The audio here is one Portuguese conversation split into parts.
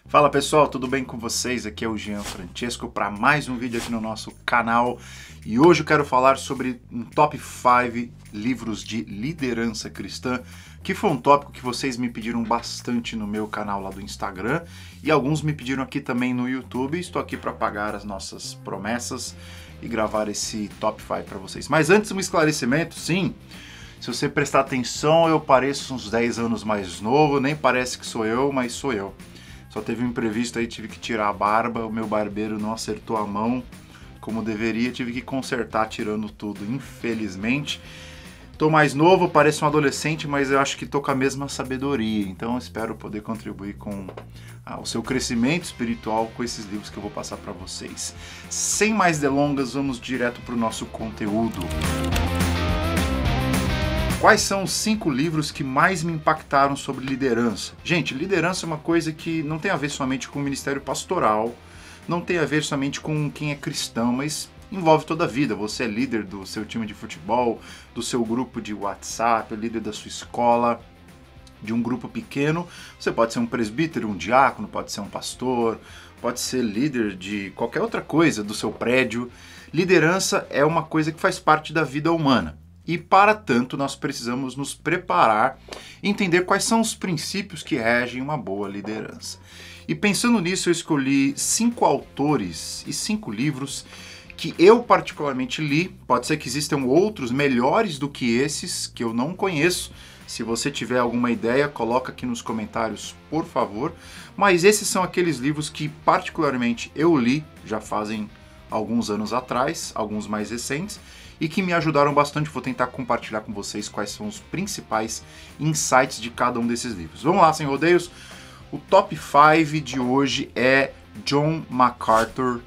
Fala pessoal, tudo bem com vocês? Aqui é o Jean Francesco para mais um vídeo aqui no nosso canal e hoje eu quero falar sobre um top 5 livros de liderança cristã, que foi um tópico que vocês me pediram bastante no meu canal lá do Instagram e alguns me pediram aqui também no YouTube. Estou aqui para pagar as nossas promessas e gravar esse top 5 para vocês. Mas antes, um esclarecimento, sim. Se você prestar atenção, eu pareço uns 10 anos mais novo, nem parece que sou eu, mas sou eu. Só teve um imprevisto aí, tive que tirar a barba, o meu barbeiro não acertou a mão como deveria, tive que consertar tirando tudo, infelizmente. Tô mais novo, pareço um adolescente, mas eu acho que tô com a mesma sabedoria, então eu espero poder contribuir com o seu crescimento espiritual com esses livros que eu vou passar para vocês. Sem mais delongas, vamos direto para o nosso conteúdo. Quais são os 5 livros que mais me impactaram sobre liderança? Gente, liderança é uma coisa que não tem a ver somente com o ministério pastoral, não tem a ver somente com quem é cristão, mas envolve toda a vida. Você é líder do seu time de futebol, do seu grupo de WhatsApp, é líder da sua escola, de um grupo pequeno. Você pode ser um presbítero, um diácono, pode ser um pastor, pode ser líder de qualquer outra coisa do seu prédio. Liderança é uma coisa que faz parte da vida humana. E para tanto, nós precisamos nos preparar e entender quais são os princípios que regem uma boa liderança. E pensando nisso, eu escolhi 5 autores e 5 livros que eu particularmente li. Pode ser que existam outros melhores do que esses, que eu não conheço. Se você tiver alguma ideia, coloca aqui nos comentários, por favor. Mas esses são aqueles livros que particularmente eu li, já fazem alguns anos atrás, alguns mais recentes, e que me ajudaram bastante. Vou tentar compartilhar com vocês quais são os principais insights de cada um desses livros. Vamos lá, sem rodeios. O top 5 de hoje é John MacArthur,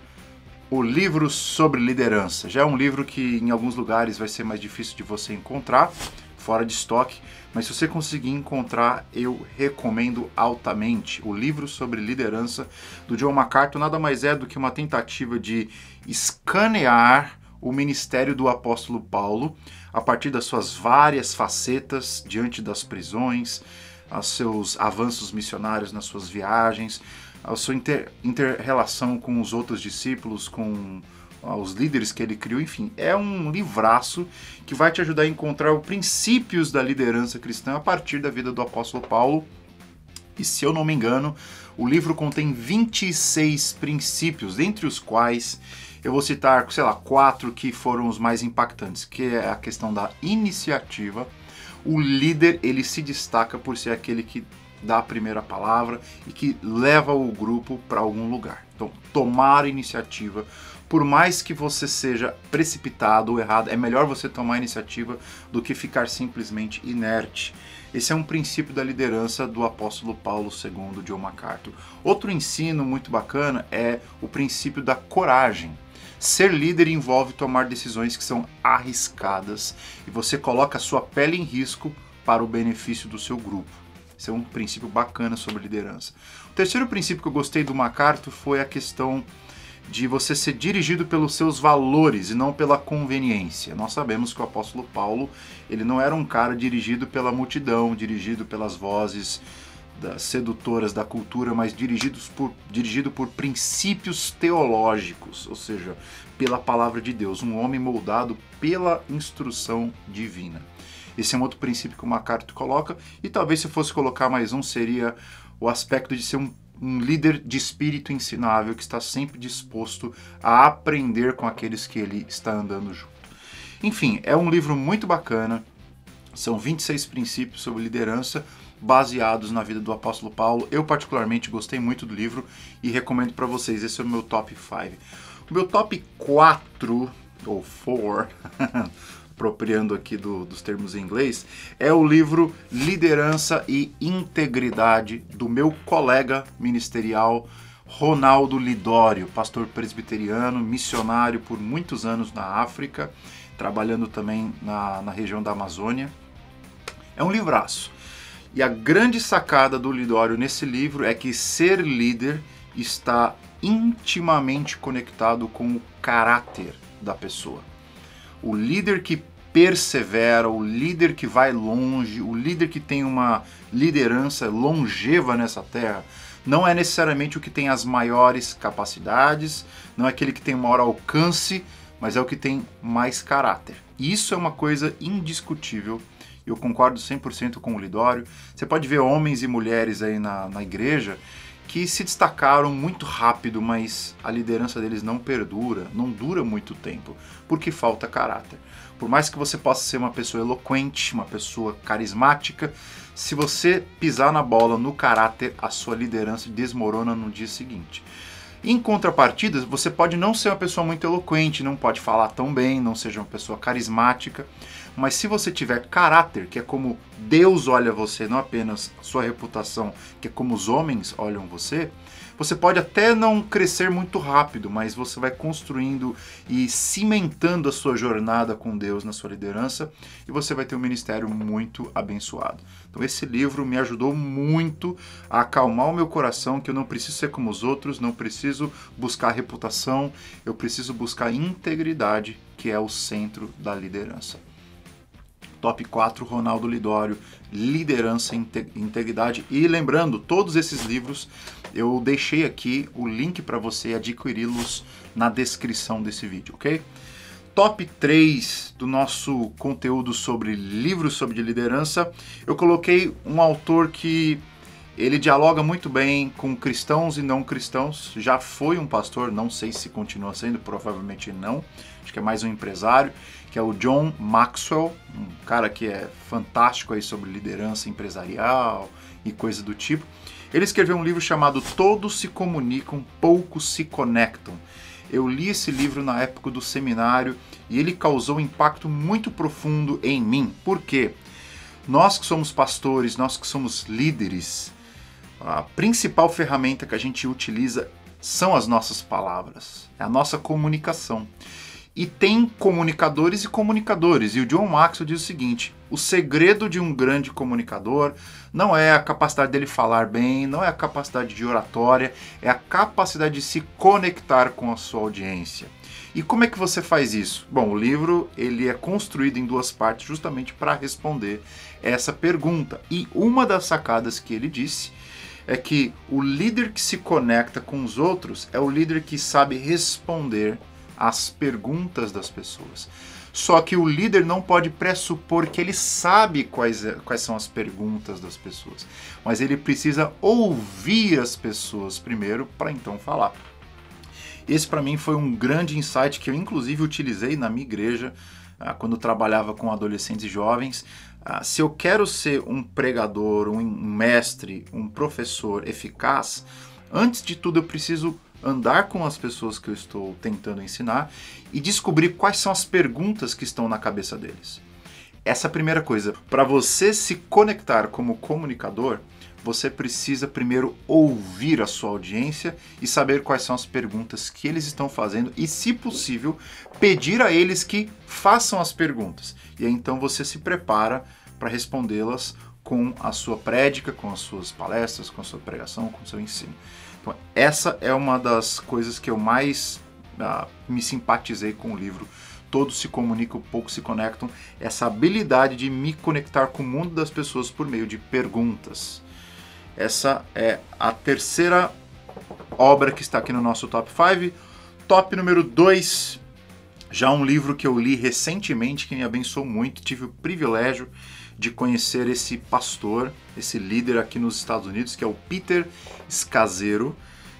o livro sobre liderança. Já é um livro que em alguns lugares vai ser mais difícil de você encontrar, fora de estoque, mas se você conseguir encontrar, eu recomendo altamente. O livro sobre liderança do John MacArthur nada mais é do que uma tentativa de escanear o ministério do apóstolo Paulo a partir das suas várias facetas diante das prisões, aos seus avanços missionários nas suas viagens, a sua inter-relação com os outros discípulos, com os líderes que ele criou, enfim, é um livraço que vai te ajudar a encontrar os princípios da liderança cristã a partir da vida do apóstolo Paulo. E se eu não me engano, o livro contém 26 princípios, dentre os quais eu vou citar, 4 que foram os mais impactantes, que é a questão da iniciativa. O líder, ele se destaca por ser aquele que dá a primeira palavra e que leva o grupo para algum lugar. Então, tomar iniciativa, por mais que você seja precipitado ou errado, é melhor você tomar iniciativa do que ficar simplesmente inerte. Esse é um princípio da liderança do apóstolo Paulo segundo John MacArthur. Outro ensino muito bacana é o princípio da coragem. Ser líder envolve tomar decisões que são arriscadas e você coloca a sua pele em risco para o benefício do seu grupo. Esse é um princípio bacana sobre liderança. O terceiro princípio que eu gostei do MacArthur foi a questão de você ser dirigido pelos seus valores e não pela conveniência. Nós sabemos que o apóstolo Paulo, ele não era um cara dirigido pela multidão, dirigido pelas vozes sedutoras da cultura, mas dirigido por princípios teológicos, ou seja, pela palavra de Deus, um homem moldado pela instrução divina. Esse é um outro princípio que o MacArthur coloca, e talvez se eu fosse colocar mais um, seria o aspecto de ser um líder de espírito ensinável, que está sempre disposto a aprender com aqueles que ele está andando junto. Enfim, é um livro muito bacana, são 26 princípios sobre liderança, baseados na vida do apóstolo Paulo. Eu particularmente gostei muito do livro e recomendo para vocês. Esse é o meu top 5. O meu top 4, ou 4, apropriando aqui dos termos em inglês, é o livro Liderança e Integridade, do meu colega ministerial Ronaldo Lidório, pastor presbiteriano, missionário por muitos anos na África, trabalhando também na região da Amazônia. É um livraço. E a grande sacada do Lidório nesse livro é que ser líder está intimamente conectado com o caráter da pessoa. O líder que persevera, o líder que vai longe, o líder que tem uma liderança longeva nessa terra, não é necessariamente o que tem as maiores capacidades, não é aquele que tem maior alcance, mas é o que tem mais caráter. E isso é uma coisa indiscutível. Eu concordo 100% com o Lidório. Você pode ver homens e mulheres aí na igreja que se destacaram muito rápido, mas a liderança deles não perdura, não dura muito tempo, porque falta caráter. Por mais que você possa ser uma pessoa eloquente, uma pessoa carismática, se você pisar na bola no caráter, a sua liderança desmorona no dia seguinte. Em contrapartida, você pode não ser uma pessoa muito eloquente, não pode falar tão bem, não seja uma pessoa carismática, mas se você tiver caráter, que é como Deus olha você, não apenas sua reputação, que é como os homens olham você, você pode até não crescer muito rápido, mas você vai construindo e cimentando a sua jornada com Deus na sua liderança e você vai ter um ministério muito abençoado. Então esse livro me ajudou muito a acalmar o meu coração, que eu não preciso ser como os outros, não preciso buscar reputação, eu preciso buscar integridade, que é o centro da liderança. Top 4, Ronaldo Lidório, Liderança e Integridade. E lembrando, todos esses livros eu deixei aqui o link para você adquiri-los na descrição desse vídeo, ok? Top 3 do nosso conteúdo sobre livros sobre liderança, eu coloquei um autor que ele dialoga muito bem com cristãos e não cristãos, já foi um pastor, não sei se continua sendo, provavelmente não, acho que é mais um empresário, que é o John Maxwell, um cara que é fantástico aí sobre liderança empresarial e coisa do tipo. Ele escreveu um livro chamado Todos se Comunicam, Poucos se Conectam. Eu li esse livro na época do seminário e ele causou um impacto muito profundo em mim. Por quê? Nós que somos pastores, nós que somos líderes, a principal ferramenta que a gente utiliza são as nossas palavras, é a nossa comunicação. E tem comunicadores e comunicadores. E o John Maxwell diz o seguinte: o segredo de um grande comunicador não é a capacidade dele falar bem, não é a capacidade de oratória, é a capacidade de se conectar com a sua audiência. E como é que você faz isso? Bom, o livro ele é construído em duas partes justamente para responder essa pergunta. E uma das sacadas que ele disse é que o líder que se conecta com os outros é o líder que sabe responder as perguntas das pessoas. Só que o líder não pode pressupor que ele sabe quais são as perguntas das pessoas, mas ele precisa ouvir as pessoas primeiro para então falar. Esse para mim foi um grande insight que eu inclusive utilizei na minha igreja quando eu trabalhava com adolescentes e jovens. Se eu quero ser um pregador, um mestre, um professor eficaz, antes de tudo eu preciso andar com as pessoas que eu estou tentando ensinar e descobrir quais são as perguntas que estão na cabeça deles. Essa é a primeira coisa. Para você se conectar como comunicador, você precisa primeiro ouvir a sua audiência e saber quais são as perguntas que eles estão fazendo e, se possível, pedir a eles que façam as perguntas. E aí então você se prepara para respondê-las com a sua prédica, com as suas palestras, com a sua pregação, com o seu ensino. Então, essa é uma das coisas que eu mais me simpatizei com o livro. Todos se comunicam, poucos se conectam. Essa habilidade de me conectar com o mundo das pessoas por meio de perguntas. Essa é a terceira obra que está aqui no nosso Top 5. Top número 2, já um livro que eu li recentemente, que me abençoou muito. Tive o privilégio de conhecer esse pastor, esse líder aqui nos Estados Unidos, que é o Peter Scazzero,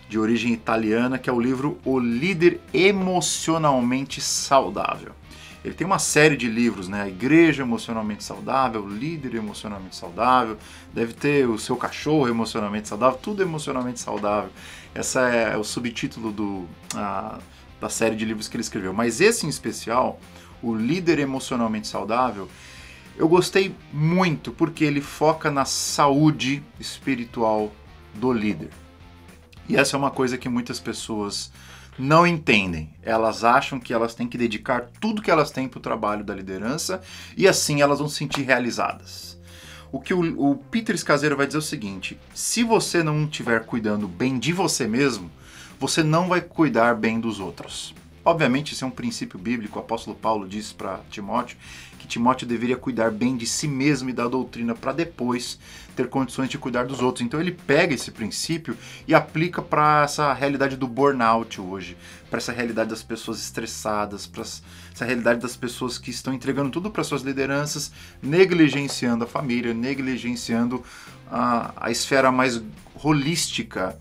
de origem italiana, que é o livro O Líder Emocionalmente Saudável. Ele tem uma série de livros, né? A Igreja Emocionalmente Saudável, Líder Emocionalmente Saudável, deve ter o Seu Cachorro Emocionalmente Saudável, tudo emocionalmente saudável. Esse é o subtítulo da série de livros que ele escreveu. Mas esse em especial, O Líder Emocionalmente Saudável, eu gostei muito porque ele foca na saúde espiritual do líder. E essa é uma coisa que muitas pessoas não entendem. Elas acham que elas têm que dedicar tudo que elas têm para o trabalho da liderança e assim elas vão se sentir realizadas. O que o Peter Scazzero vai dizer é o seguinte: se você não estiver cuidando bem de você mesmo, você não vai cuidar bem dos outros. Obviamente, esse é um princípio bíblico. O apóstolo Paulo disse para Timóteo que Timóteo deveria cuidar bem de si mesmo e da doutrina para depois ter condições de cuidar dos outros. Então ele pega esse princípio e aplica para essa realidade do burnout hoje, para essa realidade das pessoas estressadas, para essa realidade das pessoas que estão entregando tudo para suas lideranças, negligenciando a família, negligenciando a esfera mais holística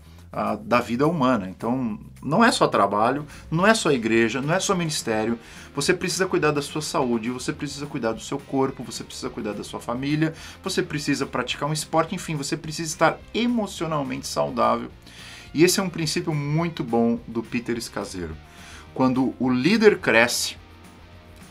da vida humana. Então, não é só trabalho, não é só igreja, não é só ministério. Você precisa cuidar da sua saúde, você precisa cuidar do seu corpo, você precisa cuidar da sua família, você precisa praticar um esporte, enfim, você precisa estar emocionalmente saudável. E esse é um princípio muito bom do Peter Scazzero. Quando o líder cresce,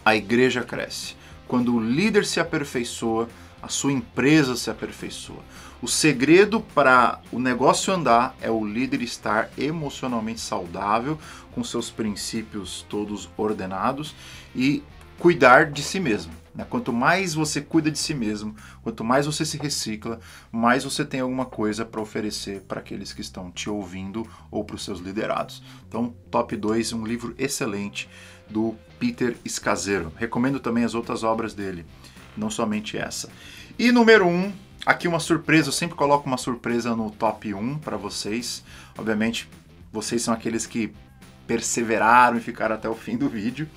a igreja cresce. Quando o líder se aperfeiçoa, a sua empresa se aperfeiçoa. O segredo para o negócio andar é o líder estar emocionalmente saudável, com seus princípios todos ordenados e cuidar de si mesmo. Quanto mais você cuida de si mesmo, quanto mais você se recicla, mais você tem alguma coisa para oferecer para aqueles que estão te ouvindo ou para os seus liderados. Então, top 2, um livro excelente do Peter Scazzero. Recomendo também as outras obras dele, não somente essa. E número 1, aqui uma surpresa, eu sempre coloco uma surpresa no top 1 para vocês. Obviamente, vocês são aqueles que perseveraram e ficaram até o fim do vídeo.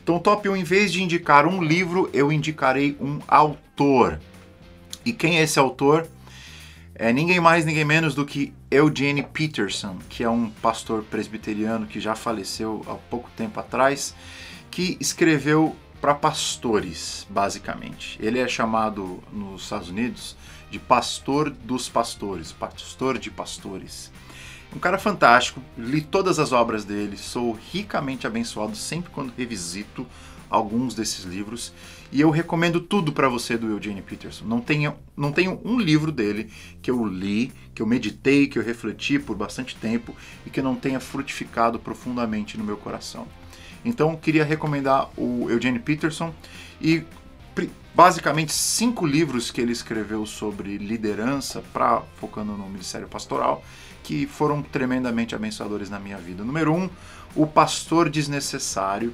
Então, top 1, em vez de indicar um livro, eu indicarei um autor. E quem é esse autor? É ninguém mais, ninguém menos do que Eugene Peterson, que é um pastor presbiteriano que já faleceu há pouco tempo atrás, que escreveu para pastores, basicamente. Ele é chamado nos Estados Unidos de pastor dos pastores, pastor de pastores. Um cara fantástico, li todas as obras dele, sou ricamente abençoado sempre quando revisito alguns desses livros e eu recomendo tudo para você do Eugene Peterson. Não tenho um livro dele que eu li, que eu meditei, que eu refleti por bastante tempo e que não tenha frutificado profundamente no meu coração. Então, queria recomendar o Eugene Peterson e basicamente 5 livros que ele escreveu sobre liderança, focando no ministério pastoral, que foram tremendamente abençoadores na minha vida. Número 1, O Pastor Desnecessário,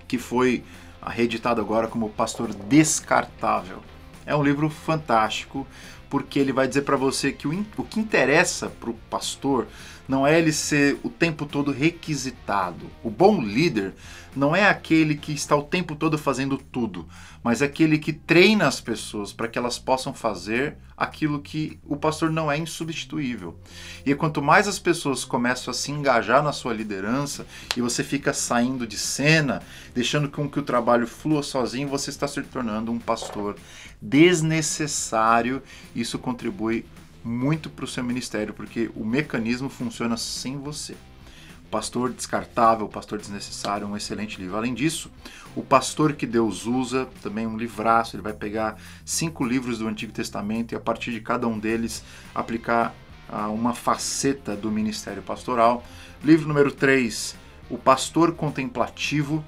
que foi reeditado agora como Pastor Descartável. É um livro fantástico, porque ele vai dizer para você que o que interessa para o pastor não é ele ser o tempo todo requisitado. O bom líder não é aquele que está o tempo todo fazendo tudo, mas é aquele que treina as pessoas para que elas possam fazer aquilo que o pastor não é insubstituível. E quanto mais as pessoas começam a se engajar na sua liderança e você fica saindo de cena, deixando com que o trabalho flua sozinho, você está se tornando um pastor desnecessário. Isso contribui muito para o seu ministério, porque o mecanismo funciona sem você. Pastor Descartável, Pastor Desnecessário, um excelente livro. Além disso, O Pastor que Deus Usa, também um livraço. Ele vai pegar 5 livros do Antigo Testamento e a partir de cada um deles aplicar uma faceta do ministério pastoral. Livro número 3, O Pastor Contemplativo,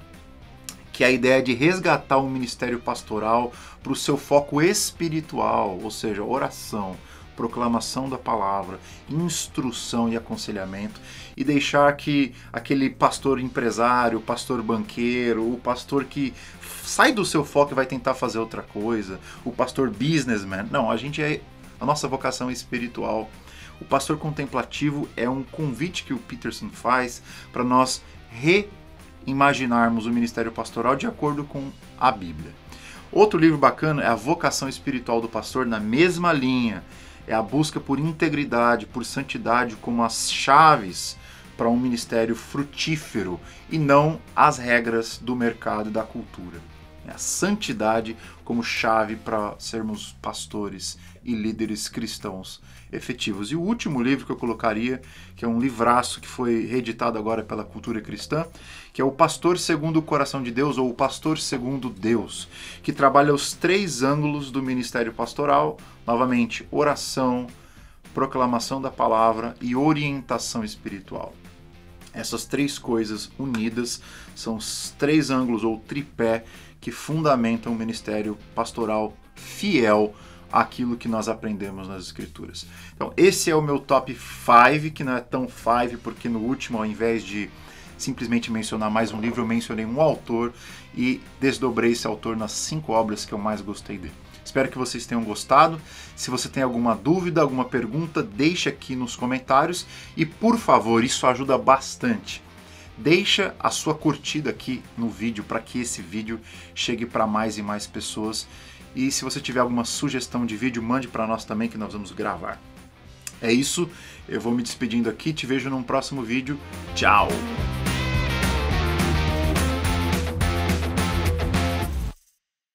que é a ideia de resgatar o ministério pastoral para o seu foco espiritual, ou seja, oração, proclamação da palavra, instrução e aconselhamento, e deixar que aquele pastor empresário, o pastor banqueiro, o pastor que sai do seu foco e vai tentar fazer outra coisa, o pastor businessman, não, a nossa vocação é espiritual. O pastor contemplativo é um convite que o Peterson faz para nós reimaginarmos o ministério pastoral de acordo com a Bíblia. Outro livro bacana é A Vocação Espiritual do Pastor, na mesma linha. É a busca por integridade, por santidade como as chaves para um ministério frutífero e não as regras do mercado e da cultura. É a santidade como chave para sermos pastores e líderes cristãos efetivos. E o último livro que eu colocaria, que é um livraço que foi reeditado agora pela Cultura Cristã, que é O Pastor Segundo o Coração de Deus, ou O Pastor Segundo Deus, que trabalha os 3 ângulos do ministério pastoral, novamente, oração, proclamação da palavra e orientação espiritual. Essas 3 coisas unidas são os 3 ângulos ou tripé que fundamentam o ministério pastoral fiel àquilo que nós aprendemos nas Escrituras. Então, esse é o meu top 5, que não é tão 5, porque no último, ao invés de simplesmente mencionar mais um livro, eu mencionei um autor e desdobrei esse autor nas 5 obras que eu mais gostei dele. Espero que vocês tenham gostado. Se você tem alguma dúvida, alguma pergunta, deixa aqui nos comentários e, por favor, isso ajuda bastante. Deixa a sua curtida aqui no vídeo para que esse vídeo chegue para mais e mais pessoas. E se você tiver alguma sugestão de vídeo, mande para nós também que nós vamos gravar. É isso, eu vou me despedindo aqui, te vejo num próximo vídeo. Tchau!